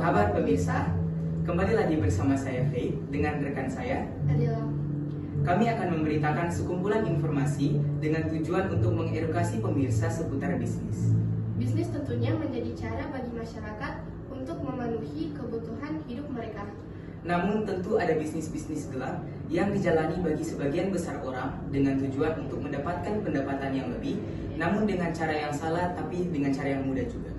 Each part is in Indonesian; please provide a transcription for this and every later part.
kabar pemirsa? Kembali lagi bersama saya Faith dengan rekan saya Adila. Kami akan memberitakan sekumpulan informasi dengan tujuan untuk mengedukasi pemirsa seputar bisnis. Bisnis tentunya menjadi cara bagi masyarakat untuk memenuhi kebutuhan hidup mereka. Namun tentu ada bisnis-bisnis gelap yang dijalani bagi sebagian besar orang dengan tujuan untuk mendapatkan pendapatan yang lebih, namun dengan cara yang salah tapi dengan cara yang mudah juga.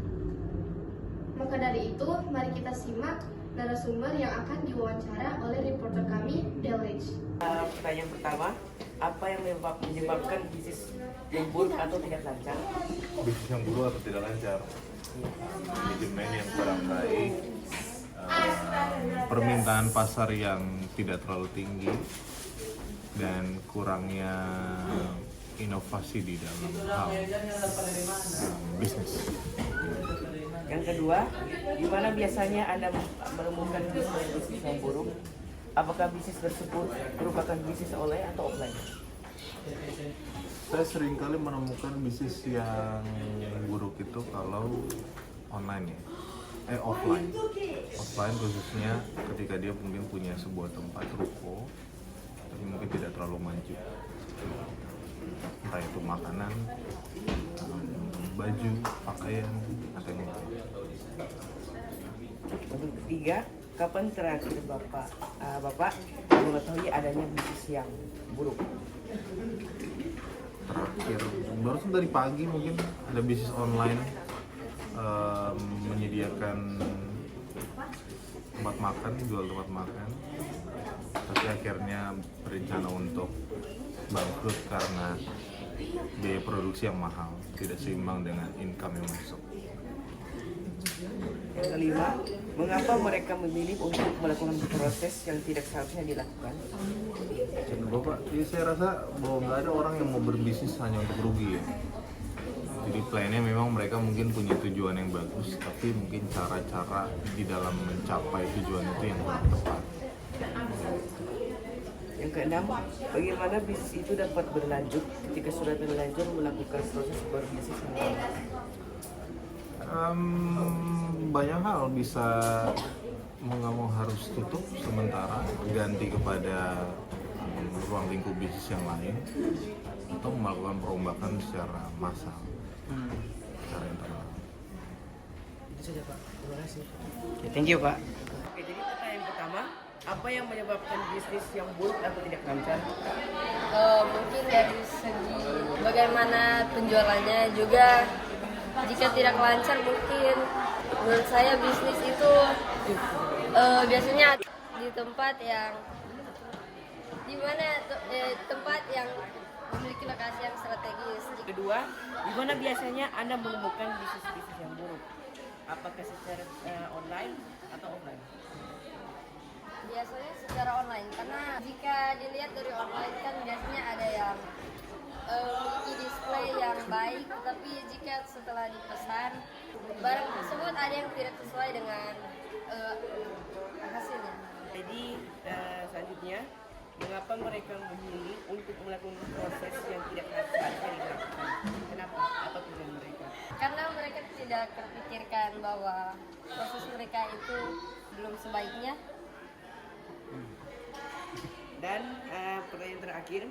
Maka dari itu, mari kita simak narasumber yang akan diwawancara oleh reporter kami, Delage. Pertanyaan pertama, apa yang menyebabkan bisnis yang buruk atau tidak lancar? Bisnis yang buruk atau tidak lancar, manajemen yang kurang baik, permintaan pasar yang tidak terlalu tinggi, dan kurangnya inovasi di dalam hal bisnis. Yang kedua, di mana biasanya Anda menemukan bisnis yang buruk? Apakah bisnis tersebut merupakan bisnis online atau offline? Saya seringkali menemukan bisnis yang buruk itu kalau online ya, offline. Offline khususnya ketika dia mungkin punya sebuah tempat ruko, tapi mungkin tidak terlalu maju. Entah itu makanan, baju, pakaian, atau yang lain. Untuk ketiga, kapan terakhir Bapak mengetahui adanya bisnis yang buruk? Terakhir, baru dari pagi mungkin ada bisnis online menyediakan tempat makan, jual tempat makan, tapi akhirnya berencana untuk bangkrut karena biaya produksi yang mahal, tidak seimbang dengan income yang masuk. Yang kelima, mengapa mereka memilih untuk melakukan proses yang tidak seharusnya dilakukan? Bapak, ya saya rasa bahwa nggak ada orang yang mau berbisnis hanya untuk rugi ya. Jadi plannya memang mereka mungkin punya tujuan yang bagus, tapi mungkin cara-cara di dalam mencapai tujuan itu yang kurang tepat. Yang keenam, bagaimana bisnis itu dapat berlanjut ketika sudah terlanjur melakukan proses berbisnis yang baik? Banyak hal, bisa mau nggak mau harus tutup sementara, ganti kepada ruang lingkup bisnis yang lain, atau melakukan perombakan secara massal, secara internal. Itu saja Pak, terima kasih. Oke, thank you Pak. Oke, jadi pertanyaan pertama, apa yang menyebabkan bisnis yang buruk atau tidak lancar? Mungkin dari segi bagaimana penjualannya juga, jika tidak lancar mungkin menurut saya bisnis itu biasanya di tempat yang tempat yang memiliki lokasi yang strategis. Kedua, di mana biasanya Anda menemukan bisnis-bisnis yang buruk? Apakah secara online atau offline? Biasanya secara online, karena jika dilihat dari online kan biasanya ada yang memiliki display yang baik, tetapi jika setelah dipesan barang tersebut ada yang tidak sesuai dengan hasilnya. Jadi selanjutnya, mengapa mereka memilih untuk melakukan proses yang tidak seharusnya dilakukan? Kenapa? Apa tujuan mereka? Karena mereka tidak terpikirkan bahwa proses mereka itu belum sebaiknya. Dan pertanyaan terakhir,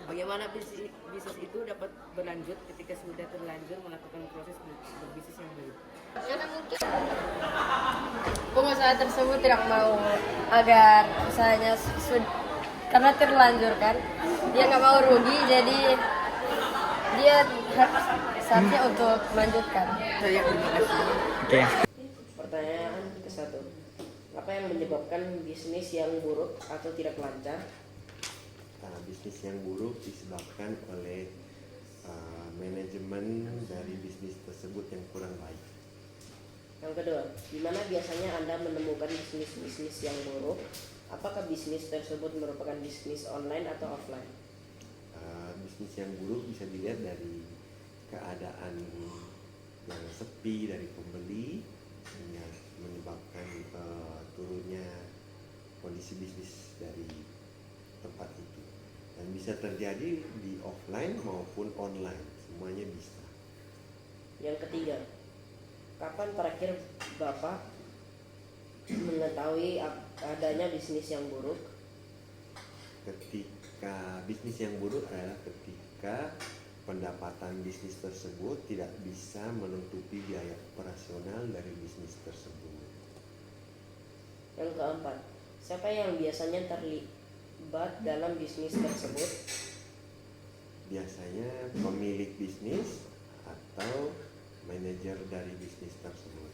bagaimana bisnis itu dapat berlanjut ketika sudah terlanjur melakukan proses berbisnis yang baik? Karena mungkin pengusaha tersebut tidak mau agar usahanya karena terlanjur kan, dia nggak mau rugi, jadi dia seharusnya untuk melanjutkan. Saya terima kasih. Oke. Pertanyaan ke-1, apa yang menyebabkan bisnis yang buruk atau tidak lancar? Bisnis yang buruk disebabkan oleh manajemen dari bisnis tersebut yang kurang baik. Yang kedua, di mana biasanya Anda menemukan bisnis yang buruk? Apakah bisnis tersebut merupakan bisnis online atau offline? Bisnis yang buruk bisa dilihat dari keadaan yang sepi dari pembeli, sehingga menyebabkan turunnya kondisi bisnis dari tempat itu. Dan bisa terjadi di offline maupun online, semuanya bisa. Yang ketiga, kapan terakhir Bapak mengetahui adanya bisnis yang buruk? Ketika bisnis yang buruk adalah ketika pendapatan bisnis tersebut tidak bisa menutupi biaya operasional dari bisnis tersebut. Yang keempat, siapa yang biasanya terlibat dalam bisnis tersebut? Biasanya pemilik bisnis atau manajer dari bisnis tersebut.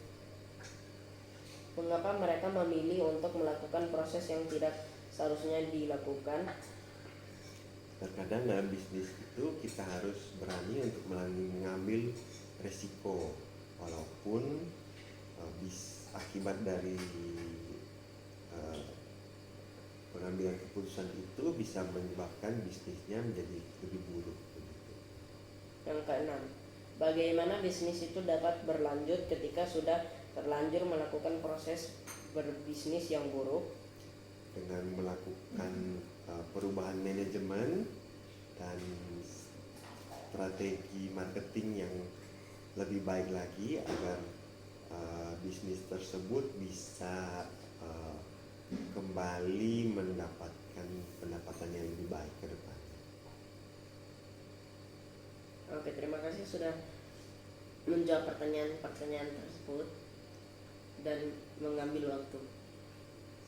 Mengapa mereka memilih untuk melakukan proses yang tidak seharusnya dilakukan? Terkadang dalam bisnis itu kita harus berani untuk mengambil resiko, walaupun akibat dari pengambilan keputusan itu bisa menyebabkan bisnisnya menjadi lebih buruk. Yang keenam, bagaimana bisnis itu dapat berlanjut ketika sudah terlanjur melakukan proses berbisnis yang buruk? Dengan melakukan perubahan manajemen dan strategi marketing yang lebih baik lagi agar bisnis tersebut bisa kembali mendapatkan pendapatan yang lebih baik ke depan. Oke, terima kasih sudah menjawab pertanyaan-pertanyaan tersebut dan mengambil waktu.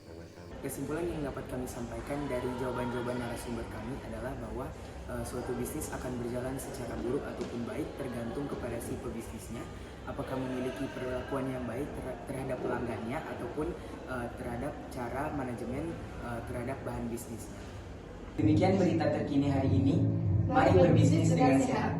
Sama-sama. Kesimpulan yang dapat kami sampaikan dari jawaban-jawaban narasumber kami adalah bahwa suatu bisnis akan berjalan secara buruk ataupun baik tergantung kepada si pebisnisnya, apakah memiliki perlakuan yang baik terhadap pelanggannya ataupun terhadap cara manajemen terhadap bahan bisnisnya. Demikian berita terkini hari ini. Mari berbisnis dengan sehat.